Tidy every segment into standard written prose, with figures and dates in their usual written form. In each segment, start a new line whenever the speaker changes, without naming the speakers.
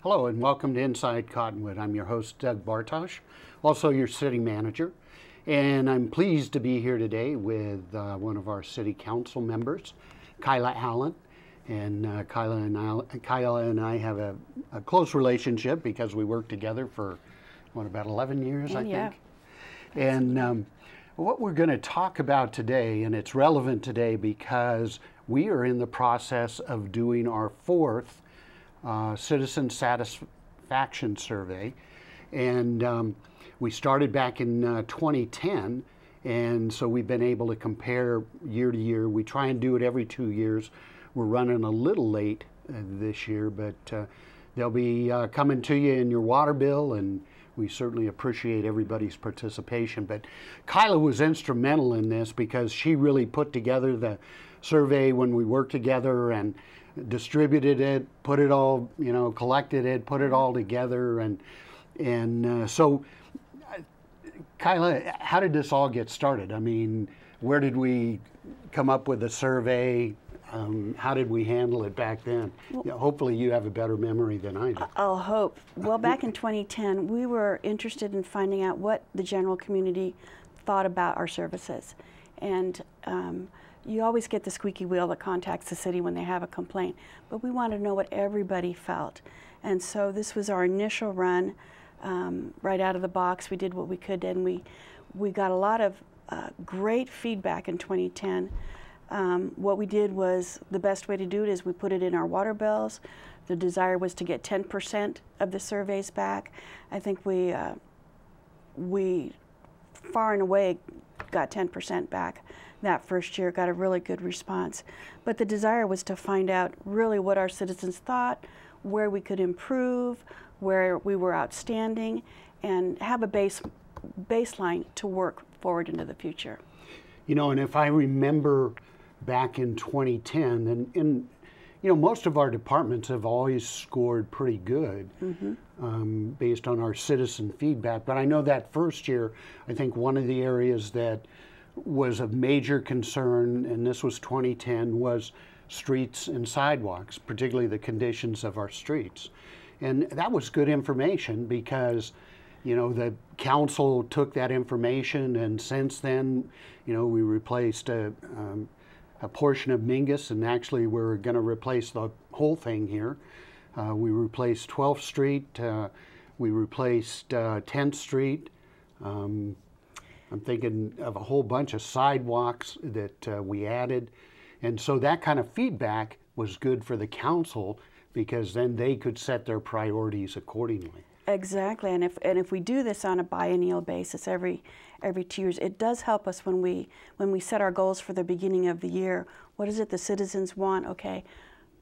Hello and welcome to Inside Cottonwood. I'm your host, Doug Bartosh, also your city manager. And I'm pleased to be here today with one of our city council members, Kyla Allen. And Kyla and I have a close relationship because we worked together for, about 11 years, I think. And what we're going to talk about today, and it's relevant today because we are in the process of doing our fourth citizen satisfaction survey, and we started back in 2010, and so we've been able to compare year to year. We try and do it every 2 years. We're running a little late this year, but they'll be coming to you in your water bill, and we certainly appreciate everybody's participation. But Kyla was instrumental in this because she really put together the survey when we worked together and distributed it, put it all, collected it, put it all together. And so, Kyla, how did this all get started? I mean, where did we come up with the survey? How did we handle it back then? Well, hopefully you have a better memory than I do.
I'll hope. Well, back in 2010, we were interested in finding out what the general community thought about our services. And you always get the squeaky wheel that contacts the city when they have a complaint, but we wanted to know what everybody felt. And so this was our initial run right out of the box. We did what we could, and we got a lot of great feedback in 2010. What we did was, the best way to do it is we put it in our water bills. The desire was to get 10% of the surveys back. I think we far and away got 10% back that first year, got a really good response. But the desire was to find out really what our citizens thought, where we could improve, where we were outstanding, and have a baseline to work forward into the future.
And if I remember back in 2010, and most of our departments have always scored pretty good based on our citizen feedback. But I know that first year, I think one of the areas that was of major concern, and this was 2010, was streets and sidewalks, particularly the conditions of our streets. And that was good information because the council took that information, and since then, we replaced a portion of Mingus, and actually we're going to replace the whole thing here. We replaced 12th Street, we replaced 10th Street. I'm thinking of a whole bunch of sidewalks that we added. And so that kind of feedback was good for the council because then they could set their priorities accordingly.
Exactly, and if we do this on a biennial basis every 2 years, it does help us when we set our goals for the beginning of the year. What is it the citizens want? Okay,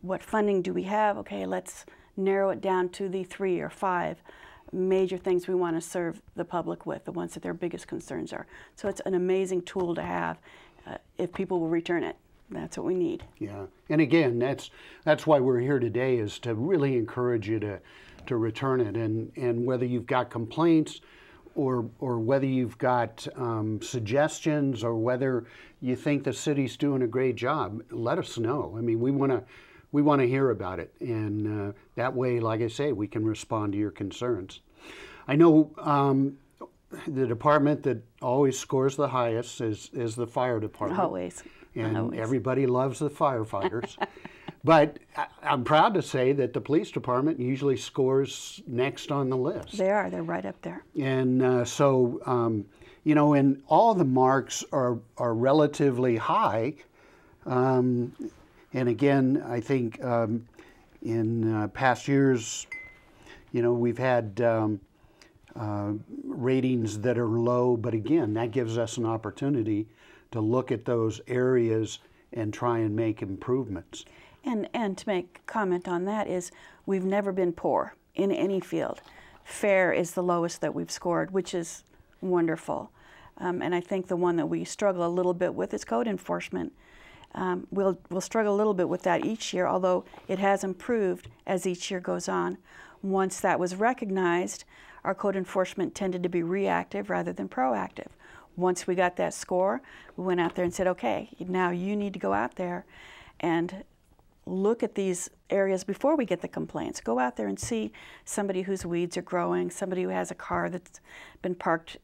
what funding do we have? Okay, let's narrow it down to the 3 or 5 major things we want to serve the public with, the ones that their biggest concerns are. So it's an amazing tool to have if people will return it. That's what we need.
Yeah, and again, that's why we're here today, is to really encourage you to return it, and whether you've got complaints or whether you've got suggestions or whether you think the city's doing a great job, let us know. I mean, we want to hear about it, and that way, like I say, we can respond to your concerns. I know the department that always scores the highest is the fire department.
Always.
And
always.
Everybody loves the firefighters. But I'm proud to say that the police department usually scores next on the list.
They're right up there.
And so, and all the marks are relatively high. And again, I think in past years, we've had ratings that are low, but again, that gives us an opportunity to look at those areas and try and make improvements.
And to make comment on that is, we've never been poor in any field. Fair is the lowest that we've scored, which is wonderful. And I think the one that we struggle a little bit with is code enforcement. We'll struggle a little bit with that each year, although it has improved as each year goes on. Once that was recognized, our code enforcement tended to be reactive rather than proactive. Once we got that score, we went out there and said, okay, now you need to go out there and look at these areas before we get the complaints. Go out there and see somebody whose weeds are growing, somebody who has a car that's been parked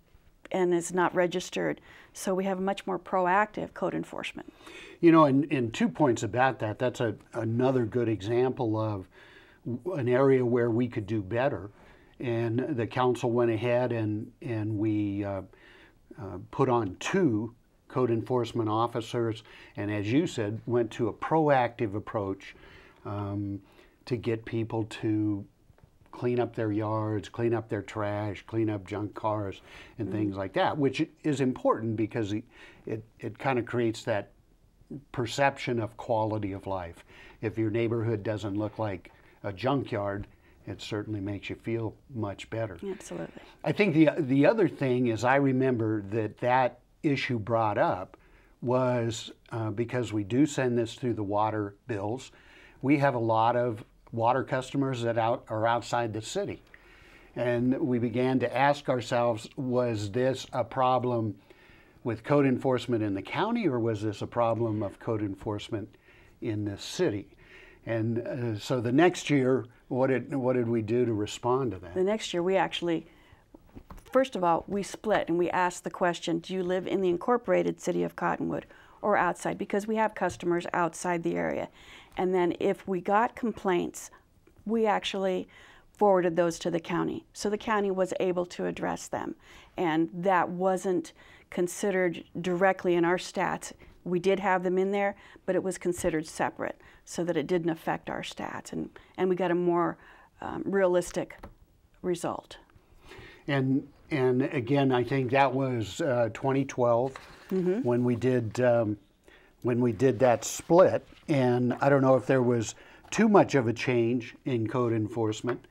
and is not registered. So we have much more proactive code enforcement.
You know, and 2 points about that. That's another good example of an area where we could do better. And the council went ahead and we put on 2 code enforcement officers, and as you said, went to a proactive approach to get people to clean up their yards, clean up their trash, clean up junk cars, and things like that, which is important because it kind of creates that perception of quality of life. If your neighborhood doesn't look like a junkyard, it certainly makes you feel much better.
Absolutely.
I think the other thing is, I remember that issue brought up was because we do send this through the water bills. We have a lot of water customers that are outside the city. And we began to ask ourselves, was this a problem with code enforcement in the county, or was this a problem of code enforcement in the city? And so the next year, what did we do to respond to that?
The next year we actually, first of all, we split and we asked the question, do you live in the incorporated city of Cottonwood or outside? Because we have customers outside the area. And then if we got complaints, we actually forwarded those to the county. So the county was able to address them. And that wasn't considered directly in our stats. We did have them in there, but it was considered separate so that it didn't affect our stats. And we got a more realistic result.
And again, I think that was 2012 when we did that split. And I don't know if there was too much of a change in code enforcement,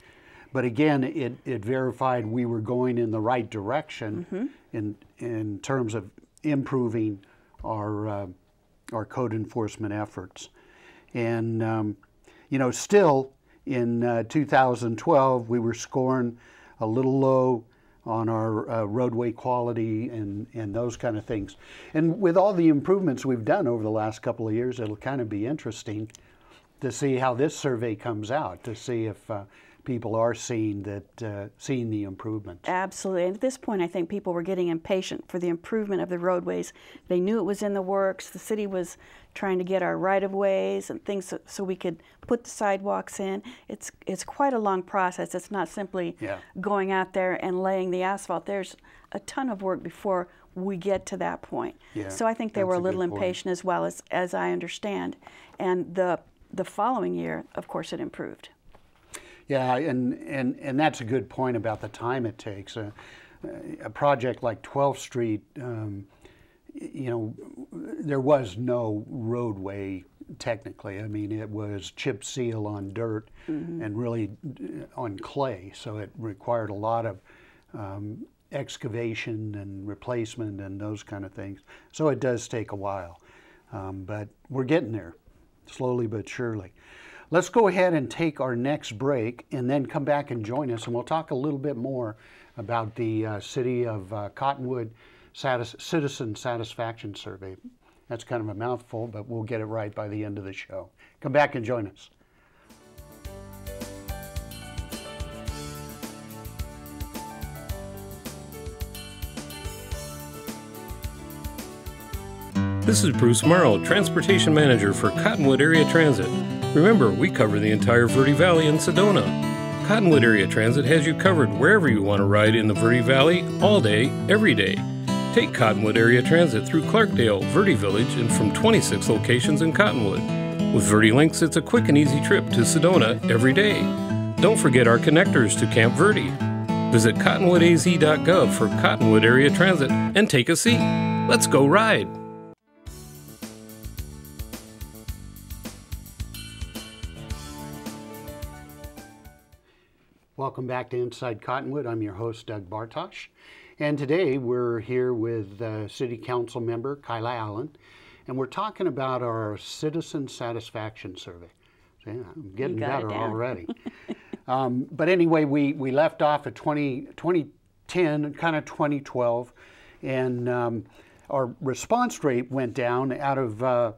but again, it verified we were going in the right direction in terms of improving our code enforcement efforts. And you know, still in 2012, we were scoring a little low on our roadway quality and those kind of things. And with all the improvements we've done over the last couple of years, it'll kind of be interesting to see how this survey comes out, to see if people are seeing the improvements.
Absolutely. And at this point, I think people were getting impatient for the improvement of the roadways. They knew it was in the works. The city was trying to get our right-of-ways and things so we could put the sidewalks in. It's quite a long process. It's not simply going out there and laying the asphalt. There's a ton of work before we get to that point. Yeah, so I think they were a little impatient as well, as I understand. And the following year, of course, it improved.
Yeah, and that's a good point about the time it takes. A project like 12th Street, you know, there was no roadway technically. I mean, it was chip seal on dirt and really on clay, so it required a lot of excavation and replacement and those kind of things. So it does take a while, but we're getting there, slowly but surely. Let's go ahead and take our next break and then come back and join us, and we'll talk a little bit more about the City of Cottonwood Citizen Satisfaction Survey. That's kind of a mouthful, but we'll get it right by the end of the show. Come back and join us.
This is Bruce Morrow, Transportation Manager for Cottonwood Area Transit. Remember, we cover the entire Verde Valley and Sedona. Cottonwood Area Transit has you covered wherever you want to ride in the Verde Valley, all day, every day. Take Cottonwood Area Transit through Clarkdale, Verde Village, and from 26 locations in Cottonwood. With Verde Links, it's a quick and easy trip to Sedona every day. Don't forget our connectors to Camp Verde. Visit cottonwoodaz.gov for Cottonwood Area Transit and take a seat. Let's go ride!
Welcome back to Inside Cottonwood. I'm your host, Doug Bartosh. And today we're here with City Council member Kyla Allen, and we're talking about our Citizen Satisfaction Survey. So, yeah, I'm getting better already. But anyway, we left off at 2010, kind of 2012, and our response rate went down out of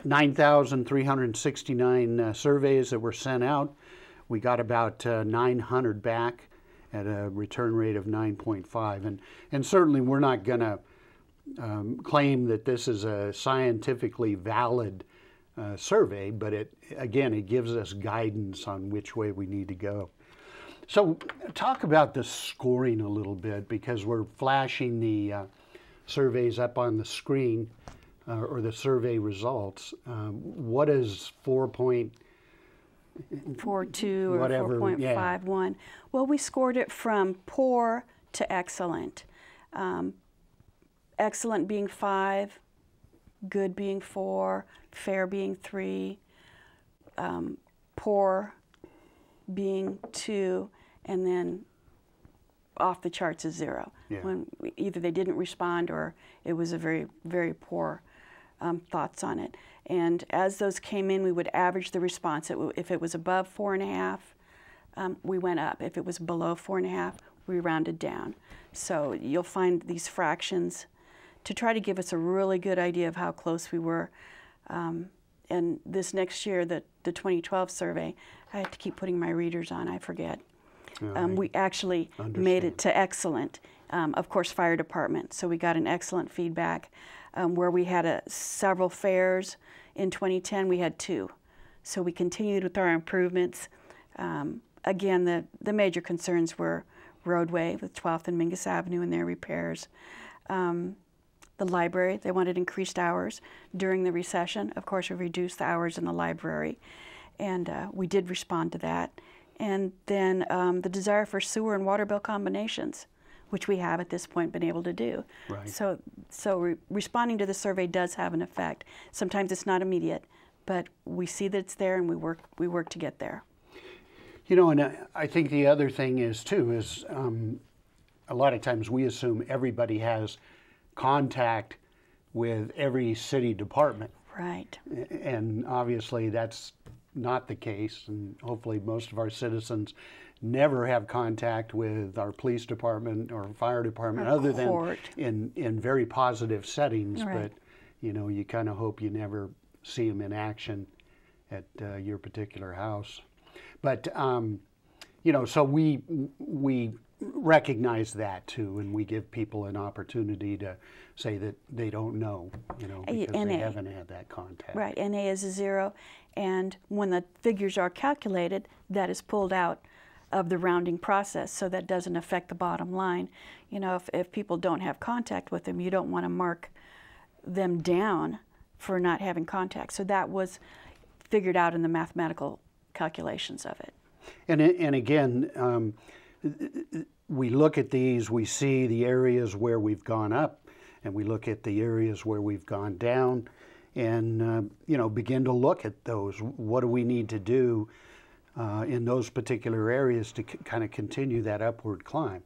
9,369 surveys that were sent out. We got about 900 back at a return rate of 9.5. And certainly we're not going to claim that this is a scientifically valid survey, but it gives us guidance on which way we need to go. So talk about the scoring a little bit, because we're flashing the surveys up on the screen, or the survey results. What is 4.42 or 4.51?
Yeah. Well, we scored it from poor to excellent. Excellent being 5, good being 4, fair being 3, poor being 2, and then off the charts is 0.
Yeah.
When either they didn't respond or it was a very, very poor thoughts on it. And as those came in, we would average the response. If it was above 4.5, we went up. If it was below 4.5, we rounded down. So you'll find these fractions to try to give us a really good idea of how close we were. And this next year, the 2012 survey, I have to keep putting my readers on, I forget. We actually made it to excellent. Of course, fire department. So we got an excellent feedback. Where we had several fairs in 2010, we had 2. So we continued with our improvements. Again, the major concerns were roadway with 12th and Mingus Avenue and their repairs. The library, they wanted increased hours during the recession. Of course, we reduced the hours in the library, and we did respond to that. And then the desire for sewer and water bill combinations, which we have at this point been able to do.
Right.
So responding to the survey does have an effect. Sometimes it's not immediate, but we see that it's there, and we work to get there.
You know, and I think the other thing is too a lot of times we assume everybody has contact with every city department.
Right.
And obviously that's not the case, and hopefully most of our citizens never have contact with our police department or fire department, other than in very positive settings.
Right.
But you know, you kind of hope you never see them in action at your particular house. But you know, so we recognize that too, and we give people an opportunity to say that they don't know, you know, because they haven't had that contact.
Right, NA is a 0, and when the figures are calculated, that is pulled out of the rounding process, so that doesn't affect the bottom line. You know, if people don't have contact with them, you don't want to mark them down for not having contact. So that was figured out in the mathematical calculations of it.
And again, we look at these, we see the areas where we've gone up, and we look at the areas where we've gone down, and you know, begin to look at those. What do we need to do in those particular areas to kind of continue that upward climb?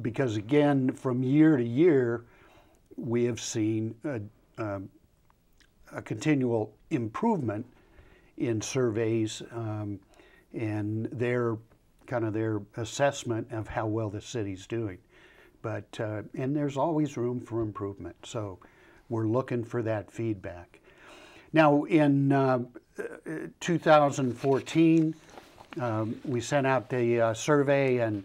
Because again, from year to year, we have seen a continual improvement in surveys and their assessment of how well the city's doing. But and there's always room for improvement, so we're looking for that feedback. Now in 2014, we sent out the survey, and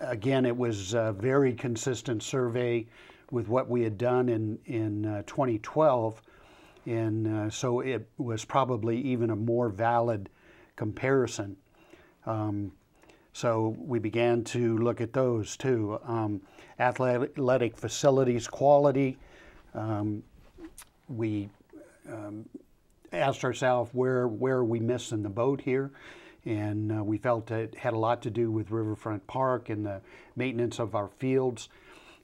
again, it was a very consistent survey with what we had done in 2012, and so it was probably even a more valid comparison. So we began to look at those too. Athletic facilities quality. We asked ourselves where are we missing the boat here, and we felt it had a lot to do with Riverfront Park and the maintenance of our fields.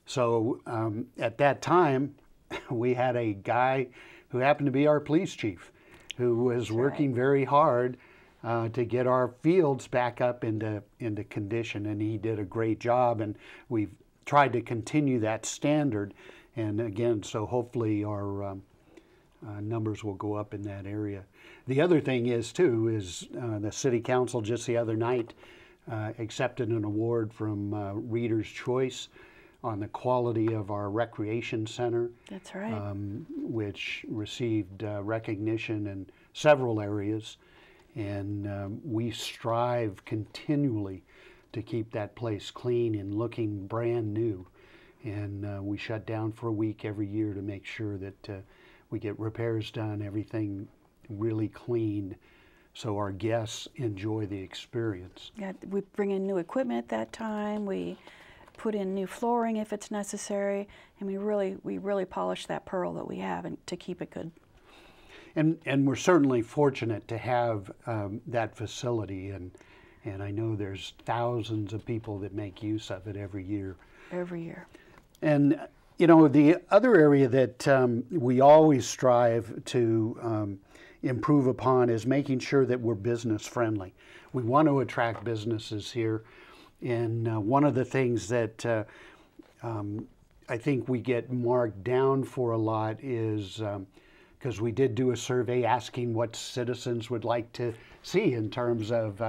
So at that time, we had a guy who happened to be our police chief, who was working very hard to get our fields back up into condition, and he did a great job, and we've tried to continue that standard. And again, so hopefully our numbers will go up in that area. The other thing is too is the City Council just the other night accepted an award from Reader's Choice on the quality of our recreation center.
That's right.
Which received recognition in several areas. And we strive continually to keep that place clean and looking brand new. And we shut down for a week every year to make sure that we get repairs done, everything really cleaned, so our guests enjoy the experience.
Yeah, we bring in new equipment at that time. We put in new flooring if it's necessary, and we really polish that pearl that we have and to keep it good.
And we're certainly fortunate to have that facility, and I know there's thousands of people that make use of it every year.
Every year.
And you know, the other area that we always strive to improve upon is making sure that we're business friendly. We want to attract businesses here, and one of the things that I think we get marked down for a lot is because we did do a survey asking what citizens would like to see in terms of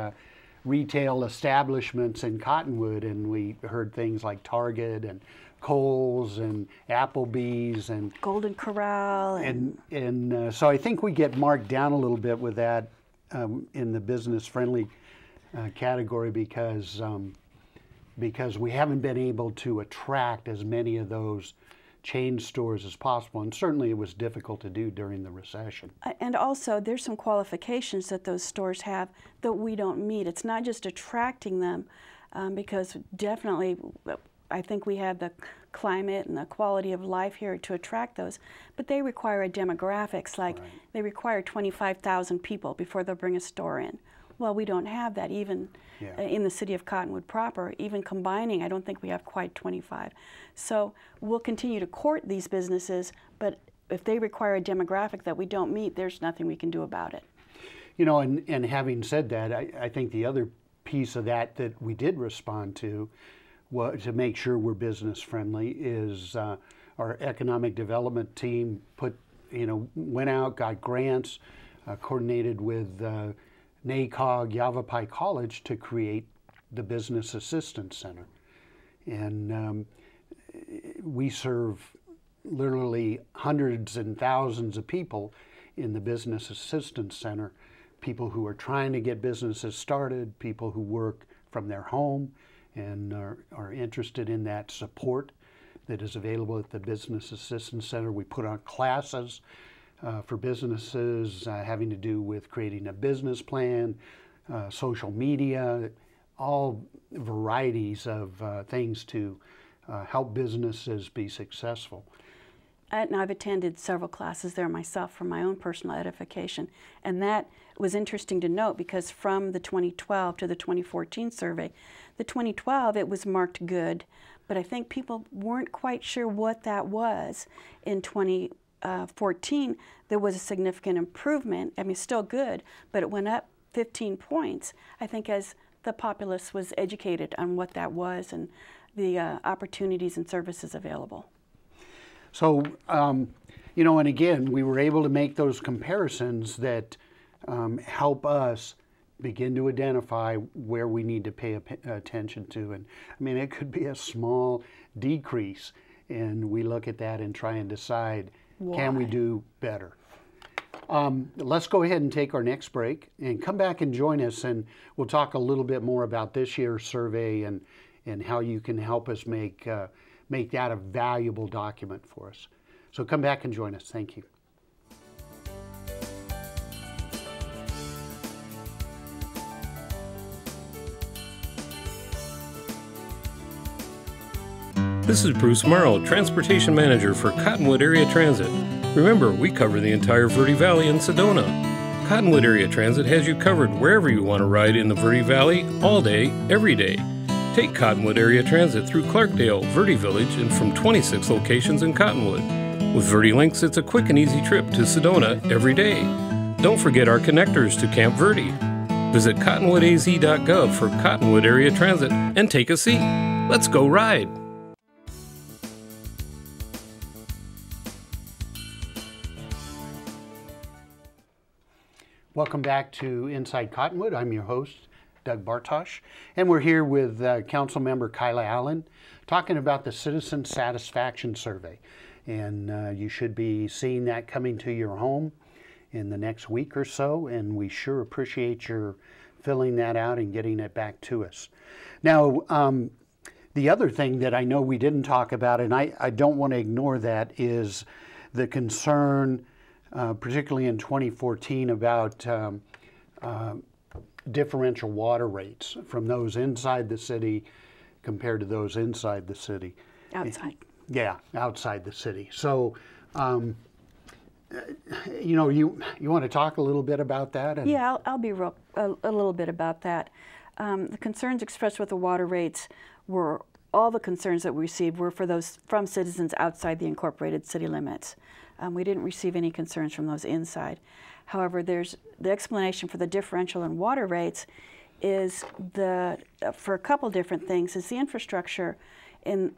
retail establishments in Cottonwood, and we heard things like Target and Kohl's and Applebee's and
Golden Corral.
And so I think we get marked down a little bit with that in the business friendly category because we haven't been able to attract as many of those chain stores as possible, and certainly it was difficult to do during the recession.
And also there's some qualifications that those stores have that we don't meet. It's not just attracting them because definitely I think we have the climate and the quality of life here to attract those, but they require a demographics, like
Right.
They require 25,000 people before they'll bring a store in. Well, we don't have that even in the city of Cottonwood proper. Even combining, I don't think we have quite 25. So we'll continue to court these businesses, but if they require a demographic that we don't meet, there's nothing we can do about it.
You know, and having said that, I think the other piece of that we did respond to to make sure we're business friendly is our economic development team went out, got grants, coordinated with NACOG, Yavapai College to create the Business Assistance Center. And we serve literally hundreds and thousands of people in the Business Assistance Center, people who are trying to get businesses started, people who work from their home and are interested in that support that is available at the Business Assistance Center. We put on classes for businesses having to do with creating a business plan, social media, all varieties of things to help businesses be successful.
And I've attended several classes there myself for my own personal edification, and that was interesting to note because from the 2012 to the 2014 survey, the 2012 it was marked good, but I think people weren't quite sure what that was. In 2014, there was a significant improvement. I mean, still good, but it went up 15 points, I think, as the populace was educated on what that was and the opportunities and services available.
So, you know, and again, we were able to make those comparisons that help us begin to identify where we need to pay attention to. And I mean, it could be a small decrease, and we look at that and try and decide, can we do better? Let's go ahead and take our next break and come back and join us, and we'll talk a little bit more about this year's survey and how you can help us make that a valuable document for us. So come back and join us. Thank you.
This is Bruce Morrow, Transportation Manager for Cottonwood Area Transit. Remember, we cover the entire Verde Valley and Sedona. Cottonwood Area Transit has you covered wherever you want to ride in the Verde Valley, all day, every day. Take Cottonwood Area Transit through Clarkdale, Verde Village, and from 26 locations in Cottonwood. With Verde Links, it's a quick and easy trip to Sedona every day. Don't forget our connectors to Camp Verde. Visit cottonwoodaz.gov for Cottonwood Area Transit and take a seat. Let's go ride!
Welcome back to Inside Cottonwood. I'm your host, Doug Bartosh, and we're here with Council Member Kyla Allen talking about the Citizen Satisfaction Survey. And you should be seeing that coming to your home in the next week or so, and we sure appreciate your filling that out and getting it back to us. Now, the other thing that I know we didn't talk about, and I don't want to ignore that, is the concern, particularly in 2014, about differential water rates from those inside the city compared to those inside the city.
Outside.
Yeah, outside the city. So, you know, you want to talk a little bit about that?
Yeah, I'll be a little bit about that. The concerns expressed with the water rates were, all the concerns that we received were for those from citizens outside the incorporated city limits. We didn't receive any concerns from those inside. However, there's the explanation for the differential in water rates is for a couple different things, is the infrastructure in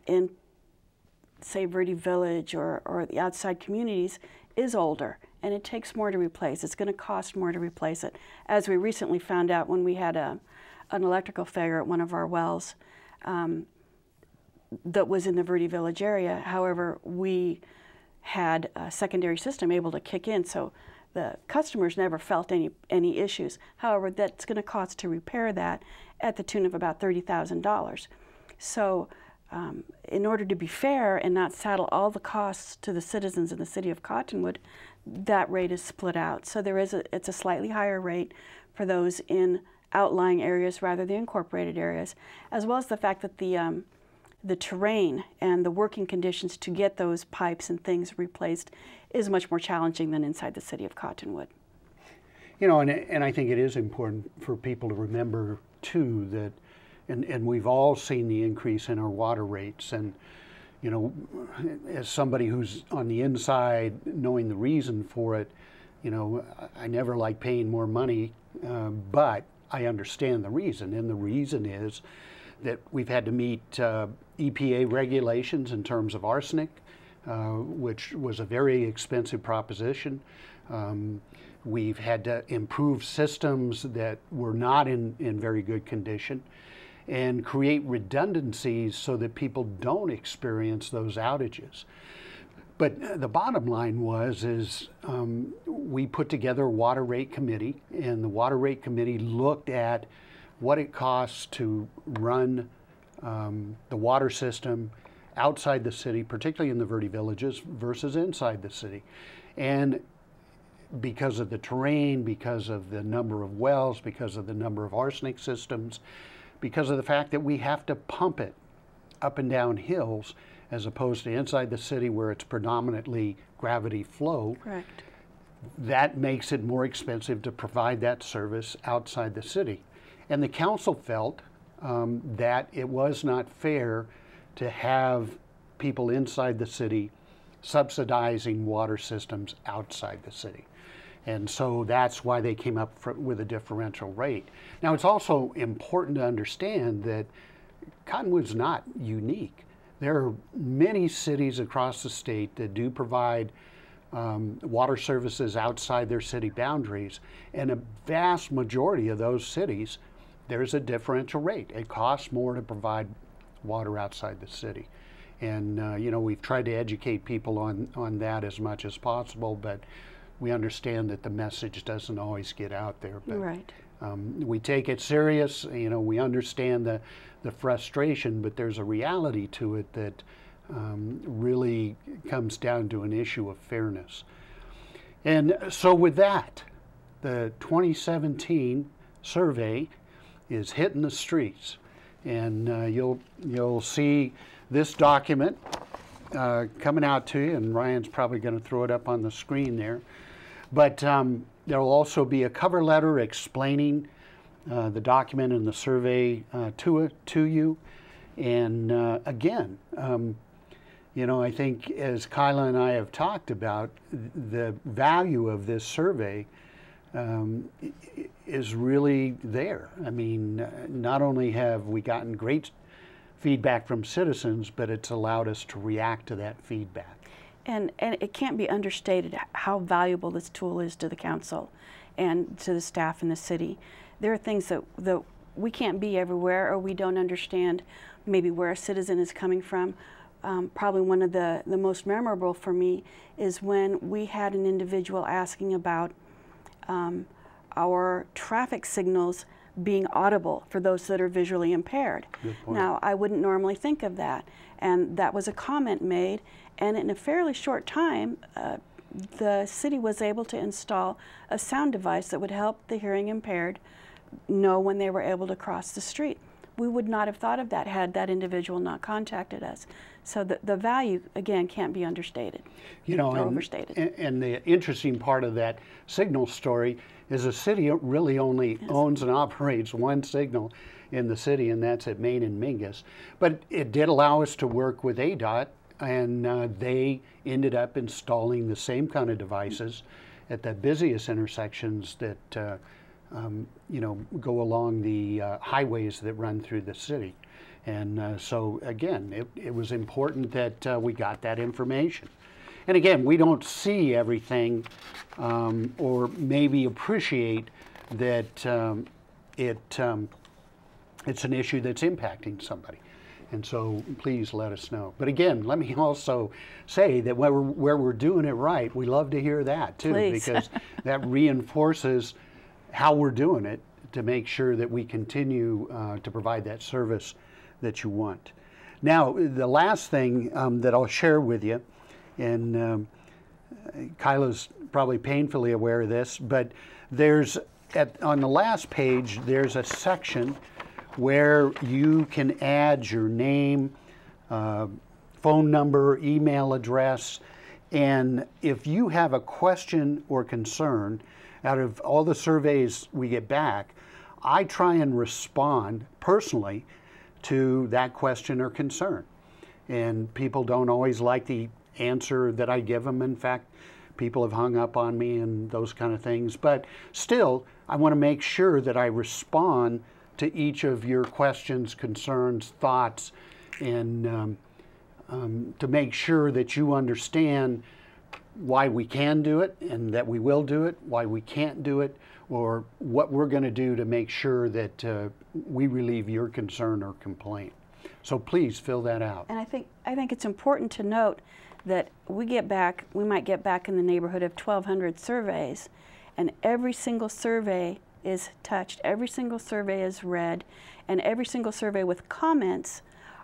say Verde Village or the outside communities is older, and it takes more to replace. It's going to cost more to replace it. As we recently found out when we had an electrical failure at one of our wells that was in the Verde Village area. However, we had a secondary system able to kick in, so the customers never felt any issues. However, that's going to cost to repair that at the tune of about $30,000. So in order to be fair and not saddle all the costs to the citizens in the city of Cottonwood, that rate is split out. So it's a slightly higher rate for those in outlying areas rather than incorporated areas, as well as the fact that the terrain and the working conditions to get those pipes and things replaced is much more challenging than inside the city of Cottonwood.
You know, and I think it is important for people to remember too that, and we've all seen the increase in our water rates, and you know, as somebody who's on the inside knowing the reason for it, you know, I never like paying more money, but I understand the reason, and the reason is that we've had to meet EPA regulations in terms of arsenic, which was a very expensive proposition. We've had to improve systems that were not in very good condition and create redundancies so that people don't experience those outages. But the bottom line is we put together a water rate committee, and the water rate committee looked at what it costs to run the water system outside the city, particularly in the Verde Villages, versus inside the city. And because of the terrain, because of the number of wells, because of the number of arsenic systems, because of the fact that we have to pump it up and down hills as opposed to inside the city where it's predominantly gravity flow.
Correct.
That makes it more expensive to provide that service outside the city. And the council felt that it was not fair to have people inside the city subsidizing water systems outside the city. And so that's why they came up with a differential rate. Now, it's also important to understand that Cottonwood's not unique. There are many cities across the state that do provide water services outside their city boundaries, and a vast majority of those cities, there's a differential rate. It costs more to provide water outside the city. And you know, we've tried to educate people on that as much as possible, but we understand that the message doesn't always get out there. But,
right.
We take it serious. You know, we understand the frustration, but there's a reality to it that really comes down to an issue of fairness. And so with that, the 2017 survey is hitting the streets, and you'll see this document coming out to you, and Ryan's probably going to throw it up on the screen there. But there will also be a cover letter explaining the document and the survey to you. And again, you know, I think as Kyla and I have talked about, the value of this survey is really there. I mean, not only have we gotten great feedback from citizens, but it's allowed us to react to that feedback.
And it can't be understated how valuable this tool is to the council and to the staff in the city. There are things that we can't be everywhere, or we don't understand maybe where a citizen is coming from. Probably one of the most memorable for me is when we had an individual asking about our traffic signals being audible for those that are visually impaired. Now, I wouldn't normally think of that, and that was a comment made, and in a fairly short time, the city was able to install a sound device that would help the hearing impaired know when they were able to cross the street. We would not have thought of that had that individual not contacted us. So the value, again, can't be understated, or overstated.
And the interesting part of that signal story is the city really only owns and operates one signal in the city, and that's at Main and Mingus. But it did allow us to work with ADOT, and they ended up installing the same kind of devices at the busiest intersections that go along the highways that run through the city. And so again, it was important that we got that information. And again, we don't see everything or maybe appreciate that it's an issue that's impacting somebody. And so please let us know. But again, let me also say that where we're doing it right, we love to hear that too, because that reinforces how we're doing it to make sure that we continue to provide that service that you want. Now, the last thing that I'll share with you, and Kyla's probably painfully aware of this, but there's on the last page, there's a section where you can add your name, phone number, email address, and if you have a question or concern, out of all the surveys we get back, I try and respond personally to that question or concern. And people don't always like the answer that I give them. In fact, people have hung up on me and those kind of things. But still, I want to make sure that I respond to each of your questions, concerns, thoughts, and to make sure that you understand why we can do it and that we will do it, why we can't do it, or what we're going to do to make sure that we relieve your concern or complaint. So please fill that out.
And I think it's important to note that we might get back in the neighborhood of 1,200 surveys, and every single survey is touched, every single survey is read, and every single survey with comments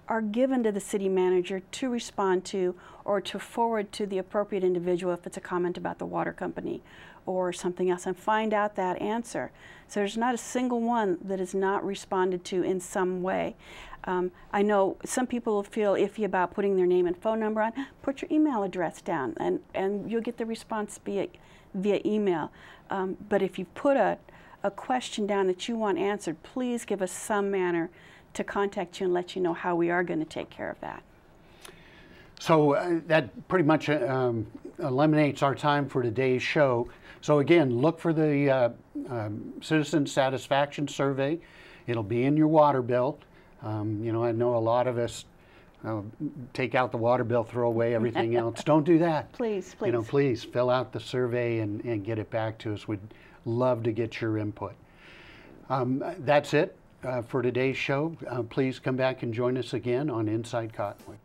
are given to the city manager to respond to or to forward to the appropriate individual if it's a comment about the water company or something else, and find out that answer. So there's not a single one that is not responded to in some way. I know some people will feel iffy about putting their name and phone number on. Put your email address down, and you'll get the response via email. But if you put a question down that you want answered, please give us some manner to contact you and let you know how we are going to take care of that.
So that pretty much eliminates our time for today's show. So again, look for the Citizen Satisfaction Survey. It'll be in your water bill. I know a lot of us take out the water bill, throw away everything else. Don't do that.
Please.
Please fill out the survey and get it back to us. We'd love to get your input. That's it for today's show. Please come back and join us again on Inside Cottonwood.